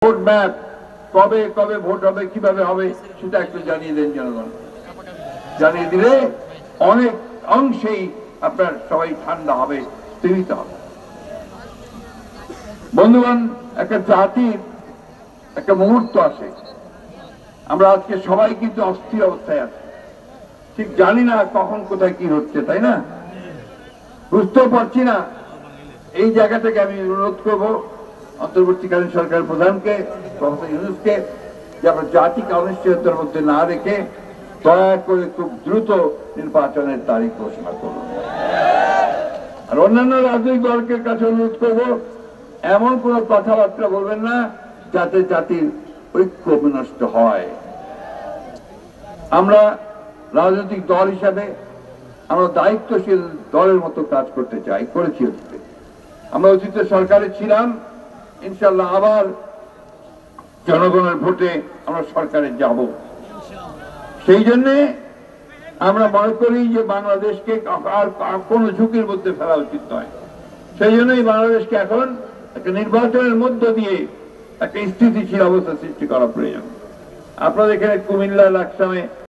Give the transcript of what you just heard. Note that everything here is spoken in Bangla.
ভোট ম্যাপ কবে কবে ভোট হবে, কিভাবে হবে সেটা একটু জানিয়ে দেন জনগণ। জানিয়ে দিলে অনেক অংশেই আপনার সবাই ঠান্ডা হবে, স্থিমিত হবে। বন্ধুগণ, একটা জাতির একটা মুহূর্ত আসে, আমরা আজকে সবাই কিন্তু অস্থির অবস্থায় আছি, ঠিক জানি না কখন কোথায় কি হচ্ছে, তাই না? বুঝতেও পারছি না। এই জায়গা থেকে আমি অনুরোধ করব অন্তর্বর্তীকালীন সরকারের প্রধানকে, প্রফেসর ইউনূসকে, যে আমরা জাতিকে অনিশ্চয়তার মধ্যে না রেখে দয়া করে খুব দ্রুত নির্বাচনের তারিখ ঘোষণা করুন। আর অন্যান্য রাজনৈতিক দলের কাছে অনুরোধ করব, এমন কোন কথাবার্তা বলবেন না যাতে জাতির ঐক্য বিনষ্ট হয়। আমরা রাজনৈতিক দল হিসাবে আমরা দায়িত্বশীল দলের মতো কাজ করতে চাই, করেছি অতীতে। আমরা অতীতে সরকারে ছিলাম, ইনশাল্লাহ আবার জনগণের ভোটে আমরা সরকারে যাব। সেই জন্য আমরা মনে করি যে বাংলাদেশকে আর কোনো ঝুঁকির মধ্যে ফেলা উচিত নয়। সেই জন্যই বাংলাদেশকে এখন একটা নির্বাচনের মধ্য দিয়ে একটা স্থিতিশীল অবস্থা সৃষ্টি করা প্রয়োজন। আপনাদের এখানে কুমিল্লা, লাকসামে